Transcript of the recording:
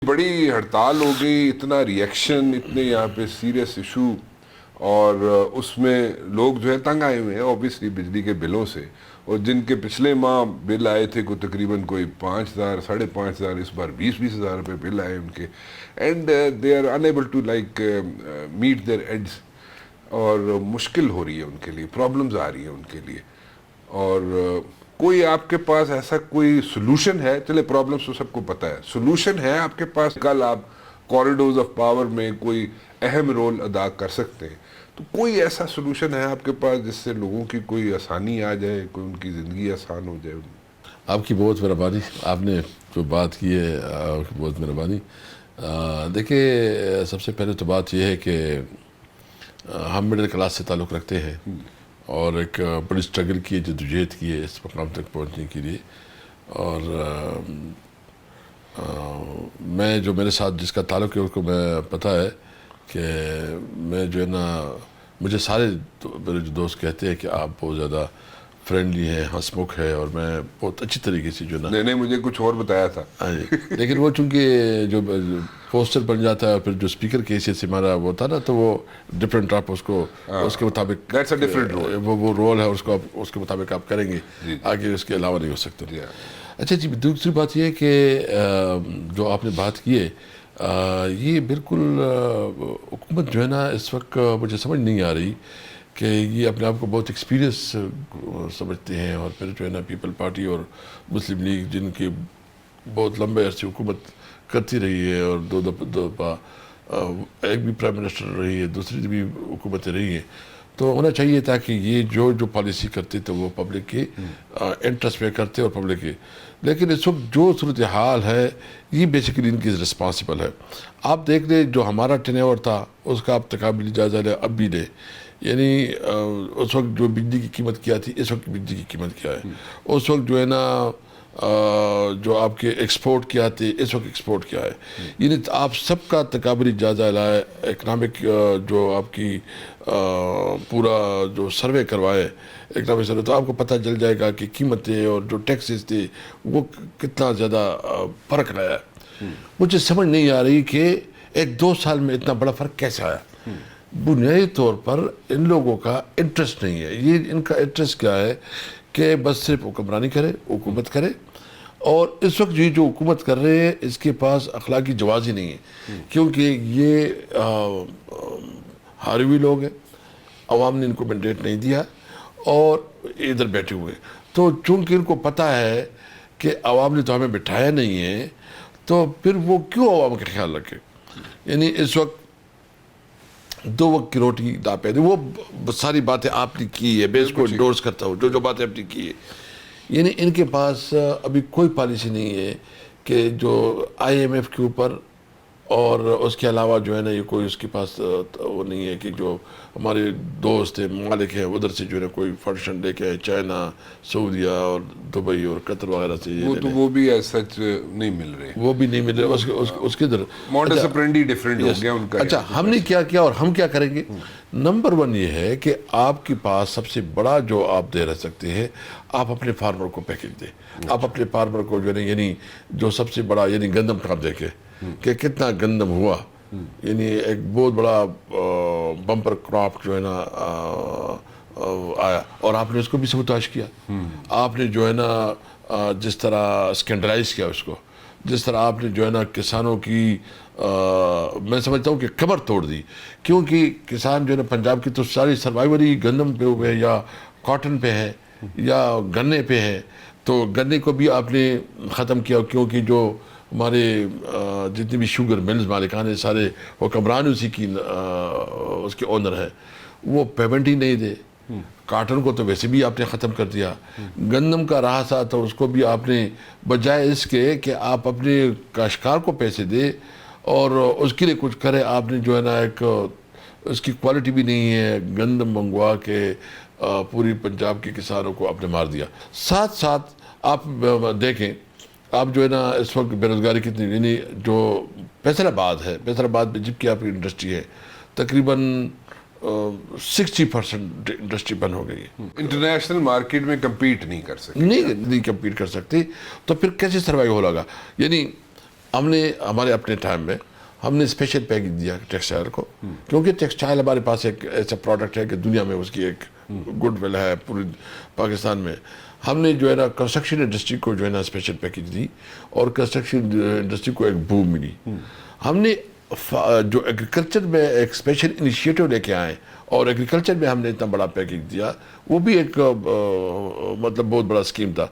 بڑی ہڑتال ہو گئی، اتنا ریئیکشن، اتنے یہاں پہ سیریس ایشو، اور اس میں لوگ جو ہے تنگ آئے ہوئے ہیں اوبیسلی بجلی کے بلوں سے، اور جن کے پچھلے ماہ بل آئے تھے تقریباً کوئی 5,000 5,500، اس بار 20,000 روپے بل آئے ان کے، and they are unable to like meet their ends, اور مشکل ہو رہی ہے ان کے لیے، پرابلمز آ رہی ہیں ان کے لیے. اور کوئی آپ کے پاس ایسا کوئی سلوشن ہے؟ چلے پرابلمس تو سب کو پتہ ہے، سلوشن ہے آپ کے پاس؟ کل آپ کوریڈورز آف پاور میں کوئی اہم رول ادا کر سکتے ہیں، تو کوئی ایسا سلوشن ہے آپ کے پاس جس سے لوگوں کی کوئی آسانی آ جائے، کوئی ان کی زندگی آسان ہو جائے؟ آپ کی بہت مہربانی، آپ نے جو بات کی ہے آپ کی بہت مہربانی. دیکھیے، سب سے پہلے تو بات یہ ہے کہ ہم مڈل کلاس سے تعلق رکھتے ہیں اور ایک بڑی سٹرگل کی ہے، جدوجہد کی ہے اس مقام تک پہنچنے کے لیے. اور میں جو میرے ساتھ جس کا تعلق ہے اس کو میں پتہ ہے کہ میں جو ہے نا، مجھے سارے میرے جو دوست کہتے ہیں کہ آپ بہت زیادہ فرینڈلی ہیں، ہنس مکھ ہے، اور میں بہت اچھی طریقے سے جو ہے نا. نہیں مجھے کچھ اور بتایا تھا. ہاں جی، لیکن وہ چونکہ جو پوسٹر بن جاتا ہے اور پھر جو اسپیکر کی حیثیت سے ہمارا وہ تھا نا، تو وہ ڈفرینٹ، آپ اس کو اس کے مطابق That's a different role. وہ رول ہے، اس کو آپ اس کے مطابق آپ کریں گے، آگے اس کے علاوہ نہیں ہو سکتے. اچھا جی، دوسری بات یہ ہے کہ جو آپ نے بات کی ہے، یہ بالکل حکومت جو ہے نا اس وقت مجھے سمجھ نہیں آ رہی کہ یہ اپنے آپ کو بہت ایکسپیرینس سمجھتے ہیں، اور پھر جو ہے نا پیپل پارٹی اور مسلم لیگ جن کی بہت لمبے عرصے حکومت کرتی رہی ہے، اور دو دفعہ ایک بھی پرائم منسٹر رہی ہے، دوسری بھی حکومتیں رہی ہیں، تو ہونا چاہیے تھا کہ یہ جو پالیسی کرتے تھے وہ پبلک کے انٹرسٹ میں کرتے اور پبلک کے. لیکن اس وقت جو صورتحال ہے یہ بیسیکلی ان کی رسپانسبل ہے. آپ دیکھ لیں جو ہمارا ٹینیور تھا اس کا آپ تقابلی جائزہ لیں اب بھی لیں، یعنی اس وقت جو بجلی کی قیمت کیا تھی، اس وقت بجلی کی قیمت کیا ہے. اس وقت جو ہے نا جو آپ کے ایکسپورٹ کیا تھے، اس وقت ایکسپورٹ کیا ہے. یعنی آپ سب کا تقابلی جائزہ لائے، اکنامک جو آپ کی پورا جو سروے کروائے اکنامک سروے، تو آپ کو پتہ چل جائے گا کہ قیمتیں اور جو ٹیکسز تھے وہ کتنا زیادہ فرق رہا ہے. مجھے سمجھ نہیں آ رہی کہ 1-2 سال میں اتنا بڑا فرق کیسے آیا. بنیادی طور پر ان لوگوں کا انٹرسٹ نہیں ہے. یہ ان کا انٹرسٹ کیا ہے کہ بس صرف حکمرانی کرے، حکومت کرے، اور اس وقت یہ جو حکومت کر رہے ہیں اس کے پاس اخلاقی جواز ہی نہیں ہے، کیونکہ یہ ہارے ہوئے لوگ ہیں، عوام نے ان کو مینڈیٹ نہیں دیا اور ادھر بیٹھے ہوئے. تو چونکہ ان کو پتہ ہے کہ عوام نے تو ہمیں بٹھایا نہیں ہے، تو پھر وہ کیوں عوام کا خیال رکھے. یعنی اس وقت 2 وقت کی روٹی ناپید، وہ ساری باتیں آپ نے کی ہے، میں اس کو انڈورس کرتا ہوں، جو باتیں آپ نے کی ہے. یعنی ان کے پاس ابھی کوئی پالیسی نہیں ہے کہ جو IMF کے اوپر، اور اس کے علاوہ جو ہے نا یہ کوئی اس کے پاس وہ نہیں ہے کہ جو ہمارے دوست ہیں، مالک ہیں، ادھر سے جو ہے نا کوئی فنڈ لے کے آئے، چائنا، سعودیہ اور دبئی اور قطر وغیرہ سے. وہ بھی سچ نہیں مل رہے، وہ بھی نہیں مل رہے اس کے ادھر. ماڈس اپرینڈی ڈیفرنٹ ہو گیا ان کا. اچھا، ہم نے کیا کیا اور ہم کیا کریں گے؟ نمبر 1 یہ ہے کہ آپ کے پاس سب سے بڑا جو آپ دے رہ سکتے ہیں، آپ اپنے فارمر کو پیکج دیں. آپ اپنے فارمر کو جو ہے نا، یعنی جو سب سے بڑا، یعنی گندم کا آپ دیکھیں کہ کتنا گندم ہوا، یعنی ایک بہت بڑا بمپر کراپ جو ہے نا آیا، اور آپ نے اس کو بھی سبوتاش کیا. آپ نے جو ہے نا جس طرح سکینڈلائز کیا اس کو، جس طرح آپ نے جو ہے نا کسانوں کی میں سمجھتا ہوں کہ کمر توڑ دی. کیونکہ کسان جو ہے نا پنجاب کی تو ساری سروائیور ہی گندم پہ ہوئے، یا کاٹن پہ ہے، یا گنے پہ ہے. تو گنے کو بھی آپ نے ختم کیا، کیونکہ جو ہمارے جتنی بھی شوگر ملز مالکان ہیں سارے حکمران اسی کی اس کے اونر ہے، وہ پیمنٹ ہی نہیں دے. کاٹن کو تو ویسے بھی آپ نے ختم کر دیا. گندم کا رہا سا تو اس کو بھی آپ نے، بجائے اس کے کہ آپ اپنے کاشتکار کو پیسے دے اور اس کے لیے کچھ کرے، آپ نے جو ہے نا ایک اس کی کوالٹی بھی نہیں ہے، گندم منگوا کے پوری پنجاب کے کسانوں کو آپ نے مار دیا. ساتھ ساتھ آپ دیکھیں، آپ جو ہے نا اس وقت بے روزگاری کتنی، یعنی جو فیصل آباد ہے، فیصل آباد میں جب کی آپ کی انڈسٹری ہے تقریباً 60% انڈسٹری بند ہو گئی ہے. انٹرنیشنل مارکیٹ میں کمپیٹ نہیں کر سکتے، نہیں کمپیٹ کر سکتے، تو پھر کیسے سروائیو ہو لگا. یعنی ہم نے ہمارے اپنے ٹائم میں ہم نے اسپیشل پیکج دیا ٹیکسٹائل کو، کیونکہ ٹیکسٹائل ہمارے پاس ایک ایسا پروڈکٹ ہے کہ دنیا میں اس کی ایک گڈ ول ہے پوری پاکستان میں. ہم نے جو ہے نا کنسٹرکشن انڈسٹری کو جو ہے نا اسپیشل پیکج دی اور کنسٹرکشن انڈسٹری کو ایک بوم ملی. ہم نے جو ایگریکلچر میں ایک اسپیشل انیشیٹو لے کے آئے اور ایگریکلچر میں ہم نے اتنا بڑا پیکج دیا، وہ بھی ایک مطلب بہت بڑا اسکیم تھا.